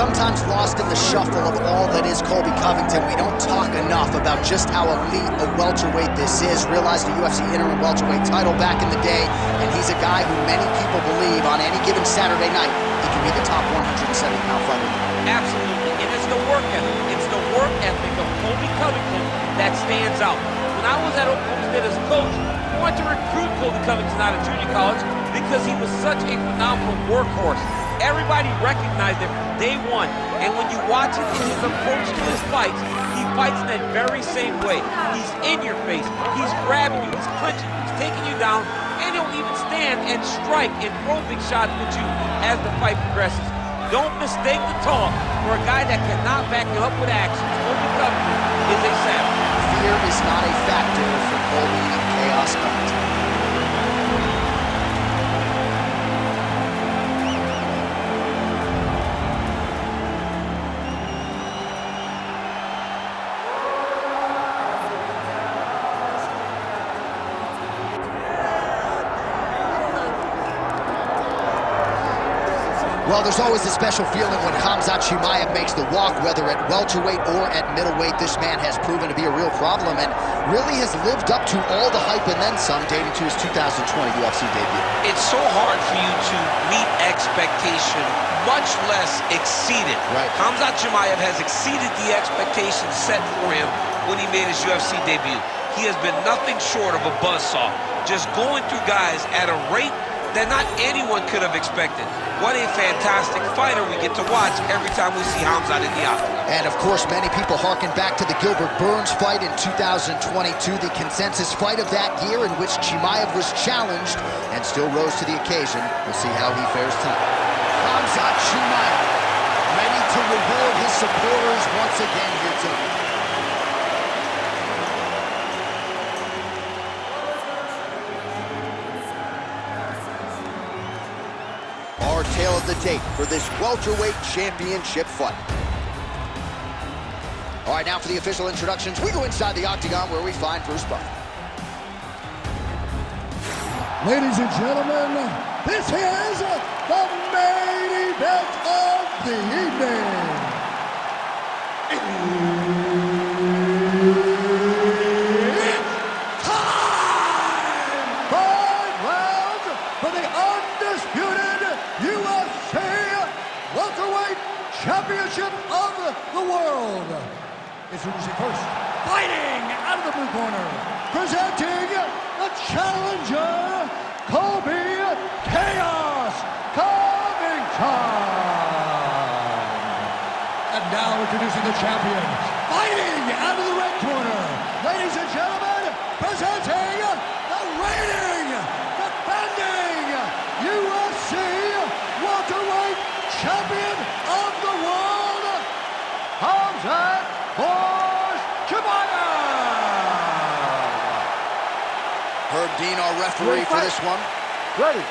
sometimes lost in the shuffle of all that is Colby Covington. We don't talk enough about just how elite a welterweight this is. Realized a UFC interim welterweight title back in the day, and he's a guy who many people believe on any given Saturday night, he can be the top 170-pound fighter. Absolutely, and it's the work ethic. It's the work ethic of Colby Covington that stands out. When I was at Oklahoma State as a coach, I wanted to recruit Colby Covington out of junior college because he was such a phenomenal workhorse. Everybody recognized him from day one, and when you watch him in his approach to his fights, he fights in that very same way. He's in your face, he's grabbing you, he's clinching you, he's taking you down, and he'll even stand and strike and throw big shots with you as the fight progresses. Don't mistake the talk for a guy that cannot back you up with action. Colby Covington is a savage. Fear is not a factor for Colby Chaos Covington. Well, there's always a special feeling when Khamzat Chimaev makes the walk, whether at welterweight or at middleweight. This man has proven to be a real problem and really has lived up to all the hype and then some, dating to his 2020 UFC debut. It's so hard for you to meet expectation, much less exceed it. Right. Khamzat Chimaev has exceeded the expectations set for him when he made his UFC debut. He has been nothing short of a buzzsaw, just going through guys at a rate that not anyone could have expected. What a fantastic fighter we get to watch every time we see Khamzat in the octagon. And of course, many people harken back to the Gilbert Burns fight in 2022, the consensus fight of that year in which Chimaev was challenged and still rose to the occasion. We'll see how he fares tonight. Khamzat Chimaev, ready to reward his supporters once again here tonight. Our tale of the tape for this welterweight championship fight. All right, now for the official introductions, we go inside the octagon where we find Bruce Buffer. Ladies and gentlemen, this is the main event of the evening. It's time! 5 rounds for the undisputed UFC welterweight championship of the world. Introducing first, fighting out of the blue corner, presenting the challenger, Colby Chaos Covington. And now introducing the champion, fighting out of the red corner, ladies and gentlemen, presenting the reigning, defending UFC welterweight champion of the world, Khamzat Chimaev. Herb Dean, our referee for this one. Ready.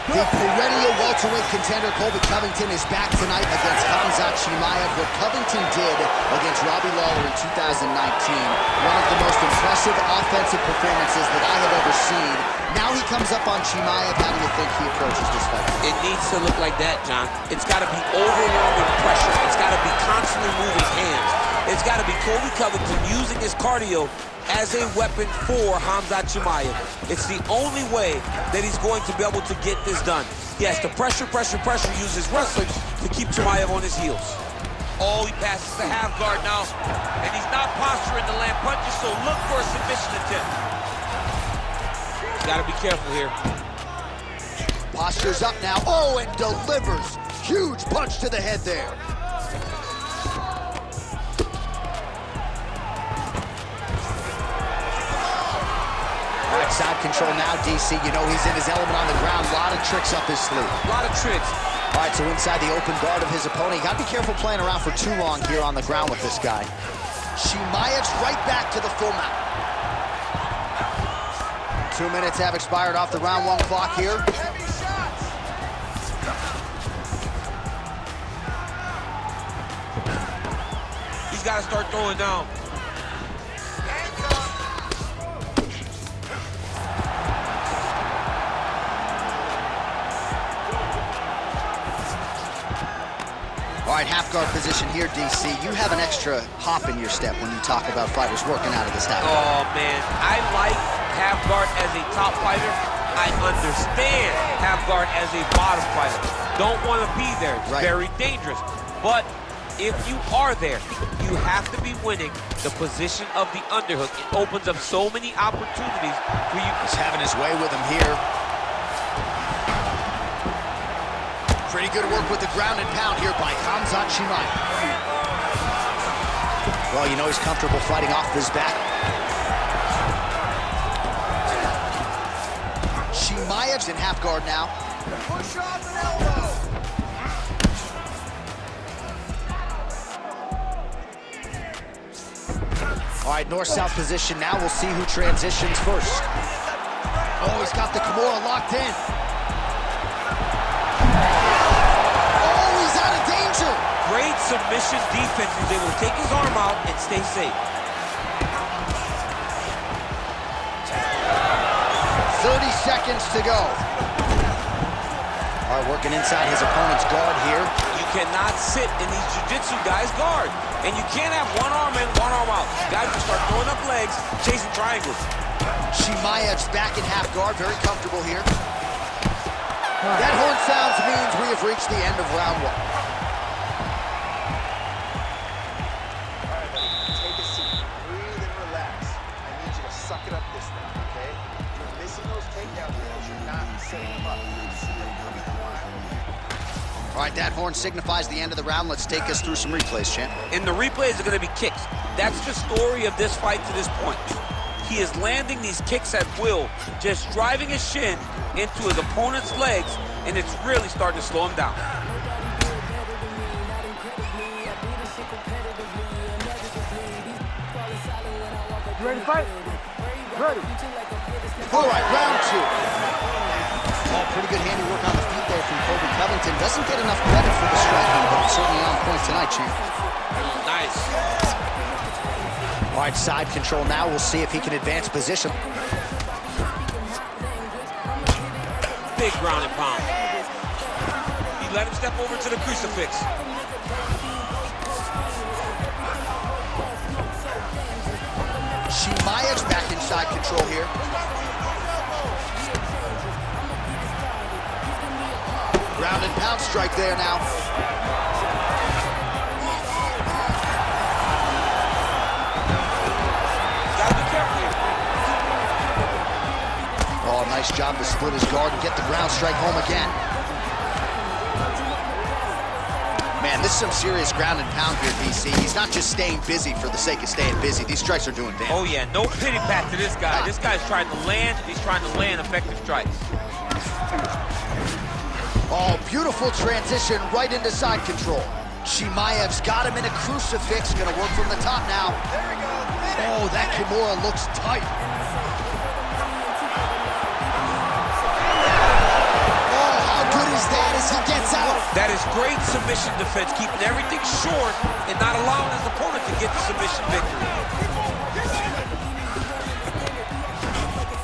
The perennial welterweight contender Colby Covington is back tonight against Khamzat Chimaev. What Covington did against Robbie Lawler in 2019, one of the most impressive offensive performances that I have ever seen. Now he comes up on Chimaev. How do you think he approaches this fight? It needs to look like that, John. It's got to be overwhelming pressure. It's got to be constantly moving hands. It's got to be Colby Covington using his cardio as a weapon for Khamzat Chimaev. It's the only way that he's going to be able to get this done. Yes, the pressure, use his wrestling to keep Chimaev on his heels. Oh, he passes the half guard now, and he's not posturing to land punches, so look for a submission attempt. He's got to be careful here. Postures up now. Oh, and delivers. Huge punch to the head there. Side control now, DC. You know he's in his element on the ground. A lot of tricks up his sleeve. A lot of tricks. All right, so inside the open guard of his opponent. You got to be careful playing around for too long here on the ground with this guy. Chimaev's right back to the full mount. 2 minutes have expired off the round 1 clock here. He's got to start throwing down. All right, half guard position here, DC. You have an extra hop in your step when you talk about fighters working out of this half guard. Oh, man, I like half guard as a top fighter. I understand half guard as a bottom fighter. Don't want to be there. It's very dangerous. But if you are there, you have to be winning the position of the underhook. It opens up so many opportunities for you. He's having his way with him here. Pretty good work with the ground and pound here by Khamzat Chimaev. Well, you know he's comfortable fighting off his back. Chimaev's in half guard now. Push off an elbow. All right, north-south position now. We'll see who transitions first. Oh, he's got the Kimura locked in. Oh, he's out of danger. Great submission defense. He was able to take his arm out and stay safe. 30 seconds to go. All right, working inside his opponent's guard here. You cannot sit in these jiu-jitsu guys' guard. And you can't have one arm in, one arm out. Guys will start throwing up legs, chasing triangles. Chimaev's back in half guard, very comfortable here. That horn sounds means we have reached the end of round one. All right, buddy, take a seat, breathe and relax. I need you to suck it up this round, okay? You're missing those takedown drills. You're not setting them up. You see them coming a mile. All right, that horn signifies the end of the round. Let's take us through some replays, champ. And the replays are going to be kicks. That's the story of this fight to this point. He is landing these kicks at will, just driving his shin into his opponent's legs, and it's really starting to slow him down. You ready to fight? Ready. All right, round two. Oh, pretty good handiwork on the feet there from Colby. Covington doesn't get enough credit for the striking, but it's certainly on point tonight, champ. Nice. All right, side control now. We'll see if he can advance position. Big ground and pound. You let him step over to the crucifix. Chimaev's back in side control here. Ground and pound strike there now. Gotta be careful here. Oh, nice job to split his guard and get the ground strike home again. Man, this is some serious ground and pound here, DC. He's not just staying busy for the sake of staying busy. These strikes are doing damage. Oh yeah, no pity pat to this guy. This guy's trying to land, he's trying to land effective strikes. Oh, beautiful transition right into side control. Chimaev's got him in a crucifix. Gonna work from the top now. There we go. Oh, that Kimura looks tight. Oh, how good is that as he gets out? That is great submission defense, keeping everything short and not allowing his opponent to get the submission victory.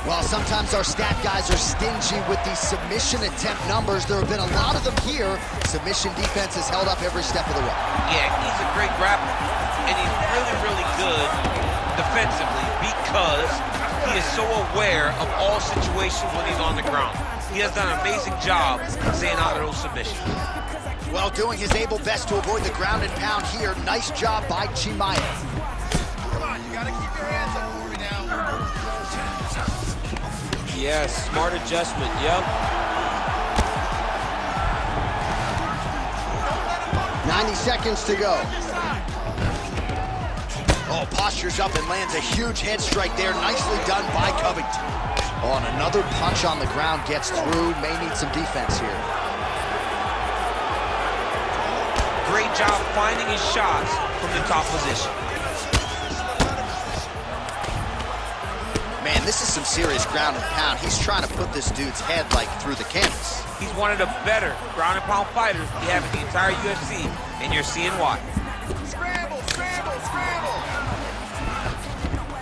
Well, sometimes our stat guys are stingy with these submission attempt numbers. There have been a lot of them here. Submission defense has held up every step of the way. Yeah, he's a great grappler, and he's really, really good defensively because he is so aware of all situations when he's on the ground. He has done an amazing job staying out of those submissions. Well, doing his able best to avoid the ground and pound here. Nice job by Chimaev. Come on, you gotta keep your hands up for me now. Yes, smart adjustment, yep. 90 seconds to go. Oh, postures up and lands a huge head strike there. Nicely done by Covington. Oh, and another punch on the ground gets through. May need some defense here. Great job finding his shots from the top position. Man, this is some serious ground and pound. He's trying to put this dude's head, like, through the canvas. He's one of the better ground and pound fighters we have in the entire UFC, and you're seeing why. Scramble, scramble, scramble.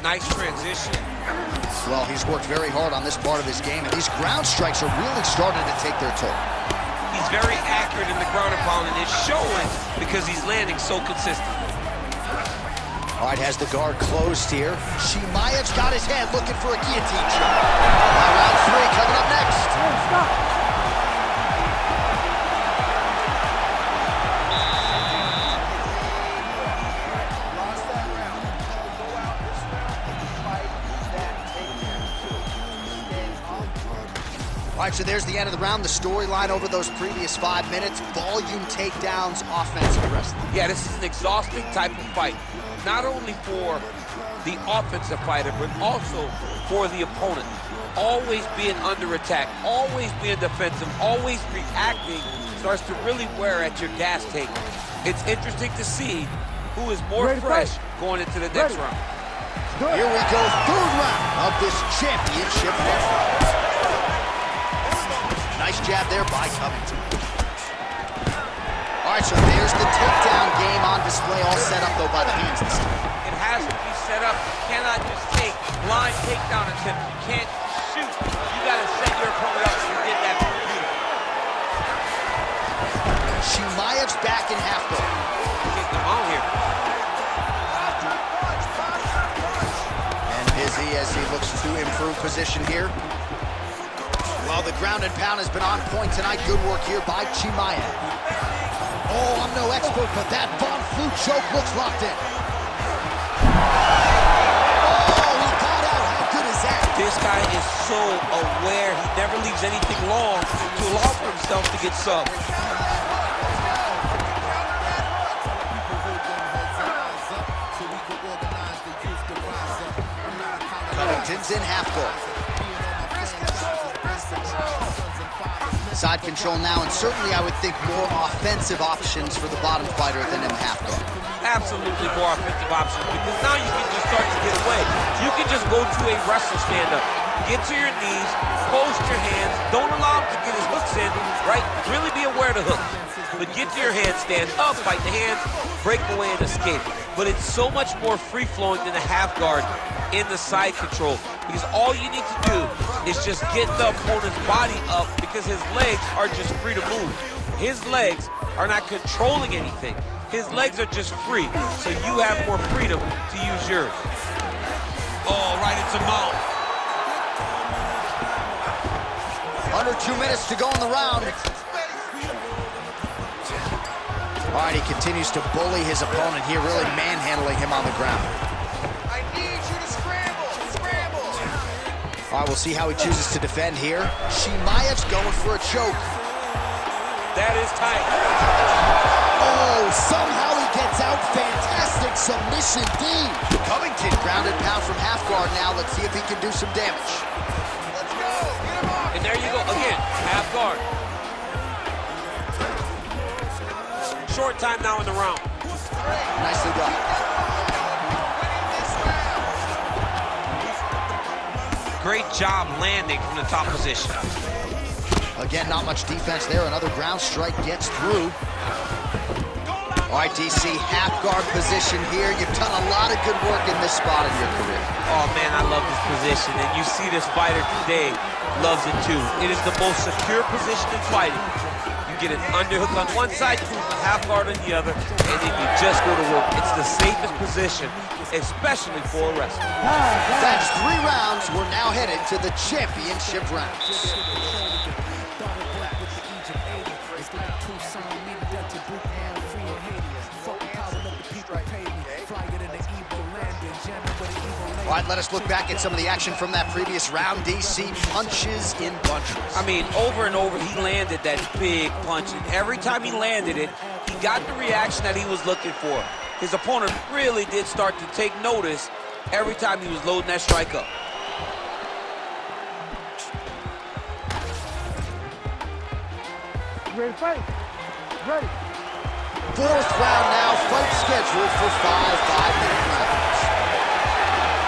Nice transition. Well, he's worked very hard on this part of his game, and these ground strikes are really starting to take their toll. He's very accurate in the ground and pound, and it's showing because he's landing so consistent. All right, has the guard closed here. Chimaev's got his hand looking for a guillotine shot. Round 3 coming up next. Hey, stop. Lost that round. Go out this round and fight that takedown. Stay on. All right, so there's the end of the round. The storyline over those previous 5 minutes. Volume takedowns, offensive wrestling. Yeah, this is an exhausting type of fight. Not only for the offensive fighter, but also for the opponent. Always being under attack, always being defensive, always reacting starts to really wear at your gas tank. It's interesting to see who is more fresh going into the next round. Here we go, 3rd round of this championship fight. Nice jab there by Covington. All right, so there's the takedown game on display, all set up, though, by the hands this time. It has to be set up. You cannot just take blind takedown attempts. You can't shoot. You got to set your opponent up. You did that beautifully. Chimaev's back in half guard. Kick them out here. And busy as he looks to improve position here. Well, the ground and pound has been on point tonight. Good work here by Chimaev. Oh, I'm no expert, but that Von Flue choke looks locked in. Oh, he got out. How good is that? This guy is so aware. He never leaves anything long to allow for himself to get subbed. Covington's in half guard. Side control now, and certainly I would think more offensive options for the bottom fighter than in half guard. Absolutely more offensive options, because now you can just start to get away. You can just go to a wrestle stand-up, get to your knees, post your hands, don't allow him to get his hooks in, right? Really be aware of the hook. But get to your hands, stand up, fight the hands, break away and escape. But it's so much more free-flowing than the half guard in the side control, because all you need to do is just get the opponent's body up, because his legs are just free to move. His legs are not controlling anything. His legs are just free, so you have more freedom to use yours. Oh, right into mouth. Under 2 minutes to go in the round. All right, he continues to bully his opponent here, really manhandling him on the ground. I need you to scramble. Scramble. All right, we'll see how he chooses to defend here. Chimaev's going for a choke. That is tight. Oh, somehow he gets out. Fantastic submission D. Covington ground and pound from half guard now. Let's see if he can do some damage. Let's go. Get him off. And there you go, again, half guard. Short time now in the round. Nicely done. Great job landing from the top position. Again, not much defense there. Another ground strike gets through. All right, DC, half guard position here. You've done a lot of good work in this spot in your career. Oh man, I love this position, and you see this fighter today loves it too. It is the most secure position in fighting. You get an underhook on one side, half guard on the other, and then you just go to work. It's the safest position, especially for a wrestler. That's 3 rounds. We're now headed to the championship rounds. All right, let us look back at some of the action from that previous round. DC punches in bunches. I mean, over and over, he landed that big punch, and every time he landed it, he got the reaction that he was looking for. His opponent really did start to take notice every time he was loading that strike up. Ready to fight? Ready. 4th round now, fight scheduled for 5 5-minute rounds.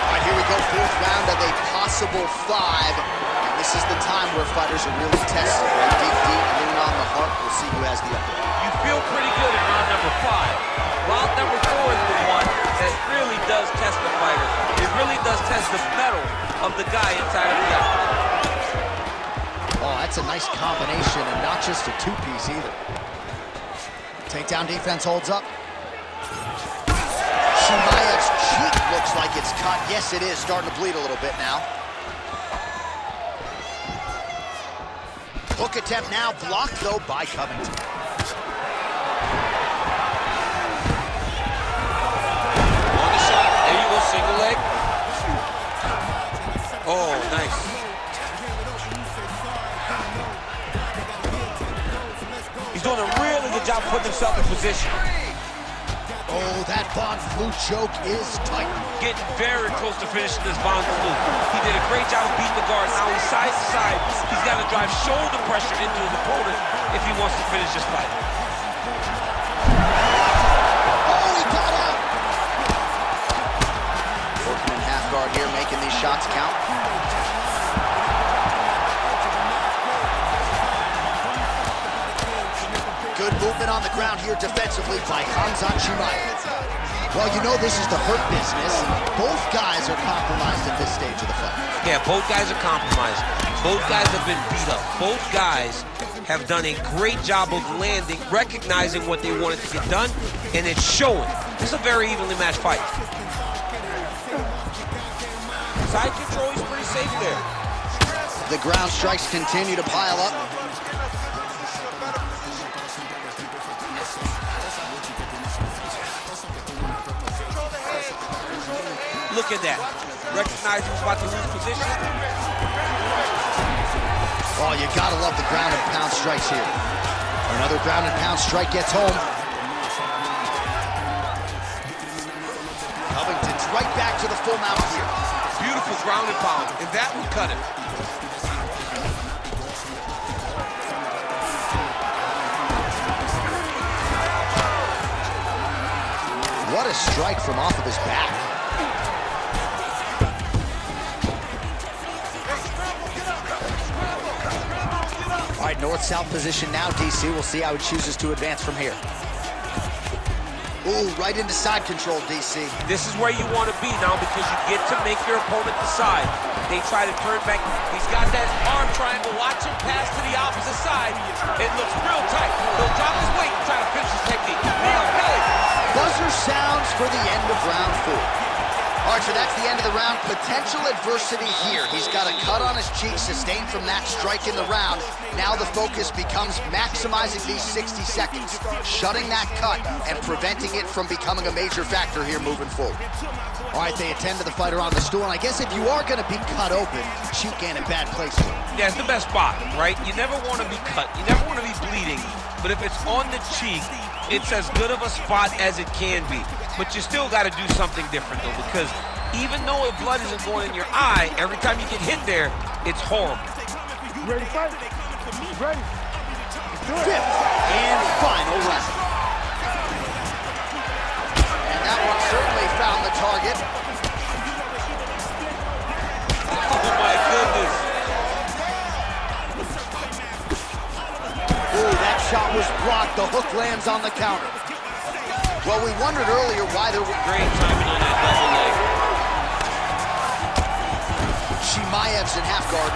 All right, here we go, 4th round of a possible 5. And this is the time where fighters are really tested. Right? Deep, lean on the heart. We'll see who has the upper. You feel pretty good in round number 5. Round number 4 is the one that really does test the fighter. It really does test the mettle of the guy inside of the guy. Oh, that's that's a nice combination and not just a two-piece either. Takedown defense holds up. Chimaev's cheek looks like it's cut. Yes, it is. Starting to bleed a little bit now. Hook attempt now blocked, though, by Covington. On the shot. There you go, single leg. Oh, nice. He's doing a really good job of putting himself in position. Oh, that Von Flue choke is tight. Getting very close to finishing this Von Flue. He did a great job of beating the guard. Now he's side to side. He's got to drive shoulder pressure into his opponent if he wants to finish this fight. Oh, he got out. Working in half guard here, making these shots count. Good movement on the ground here defensively by Khamzat Chimaev. Well, you know this is the hurt business. Both guys are compromised at this stage of the fight. Yeah, both guys are compromised. Both guys have been beat up. Both guys have done a great job of landing, recognizing what they wanted to get done, and it's showing. This is a very evenly matched fight. Side control, he's pretty safe there. The ground strikes continue to pile up. Look at that. Recognize he was about to lose position. Oh, you gotta love the ground and pound strikes here. Another ground and pound strike gets home. Covington's right back to the full mount here. Beautiful ground and pound, and that would cut him. What a strike from off of his back. All right, north-south position now, DC. We'll see how he chooses to advance from here. Ooh, right into side control, DC. This is where you want to be now because you get to make your opponent decide. They try to turn back. He's got that arm triangle. Watch him pass to the opposite side. It looks real tight. He'll drop his weight and try to finish his technique. Buzzer sounds for the end of round 4. All right, so that's the end of the round. Potential adversity here. He's got a cut on his cheek sustained from that strike in the round. Now the focus becomes maximizing these 60 seconds, shutting that cut and preventing it from becoming a major factor here moving forward. All right, they attend to the fighter on the stool, and I guess if you are going to be cut open, cheek ain't a bad place for it. Yeah, it's the best spot, right? You never want to be cut. You never want to be bleeding. But if it's on the cheek, it's as good of a spot as it can be. But you still got to do something different, though, because even though the blood isn't going in your eye, every time you get hit there, it's horrible. You ready to fight? Ready. Fifth and final round. And that one certainly found the target. Oh, my goodness. Ooh, that shot was blocked. The hook lands on the counter. Well, we wondered earlier why there were... Great timing on that double leg. Chimaev's in half guard.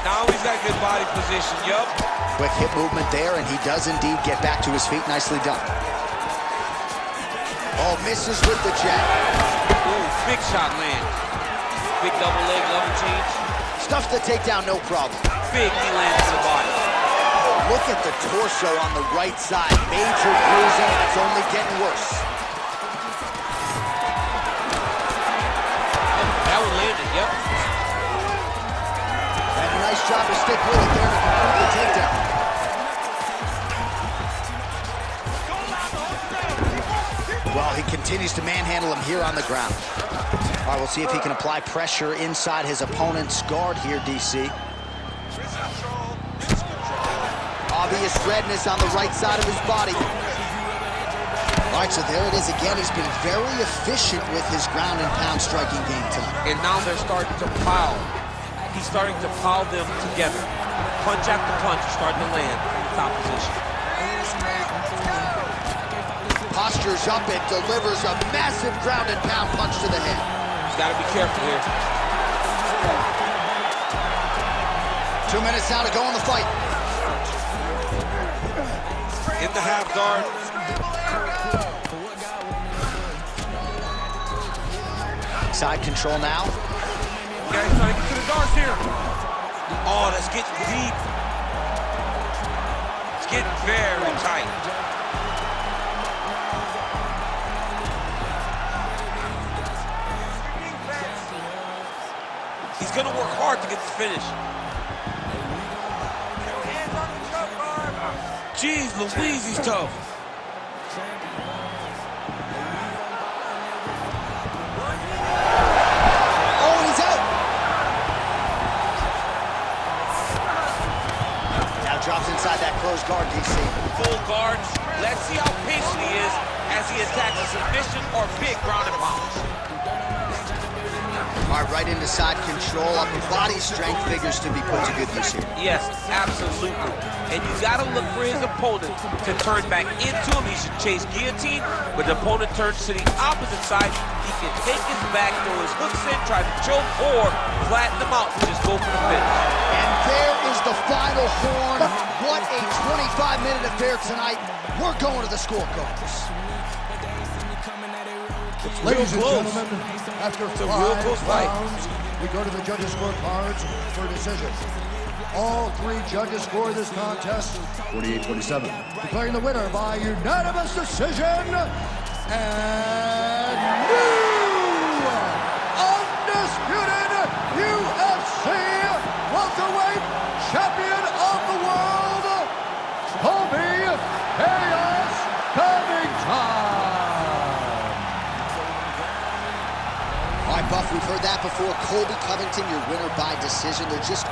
Now he's got good body position, yup. Quick hip movement there, and he does indeed get back to his feet. Nicely done. Oh, misses with the jab. Ooh, big shot land. Big double leg, level change. Stuffs the takedown, no problem. Big knee lands to the body. Look at the torso on the right side. Major bruising, and it's only getting worse. That one landed, yep. And a nice job to stick with it there to complete the takedown. Well, he continues to manhandle him here on the ground. All right, we'll see if he can apply pressure inside his opponent's guard here, DC. Obvious redness on the right side of his body. All right, so there it is again. He's been very efficient with his ground and pound striking game tonight. And now they're starting to pile. He's starting to pile them together. Punch after punch, starting to land in the top position. Postures up and delivers a massive ground and pound punch to the head. He's got to be careful here. 2 minutes now to go in the fight. In the half guard. Side control now. Yeah, he's trying to get to the guards here. Oh, that's getting deep. It's getting very tight. He's gonna work hard to get the finish. Jeez Louise, he's tough. Oh, he's out. Now drops inside that closed guard, DC. Full guards. Let's see how patient he is as he attacks a submission or big ground and pound. All right, right into side control. Upper body strength figures to be put to good use here. Yes, absolutely. And you gotta look for his opponent to turn back into him. He should chase guillotine, but the opponent turns to the opposite side. He can take his back, throw his hooks in, try to choke, or flatten them out and just go for the finish. And there is the final horn. What a 25-minute affair tonight. We're going to the scorecards. Ladies and gentlemen, after It's a real close 5 fight. rounds, we go to the judges' scorecards for a decision. All 3 judges score this contest 48-47, declaring the winner by unanimous decision and new undisputed UFC welterweight champion of the world, Colby Covington. All right, Buff, we've heard that before. Colby Covington, your winner by decision. They're just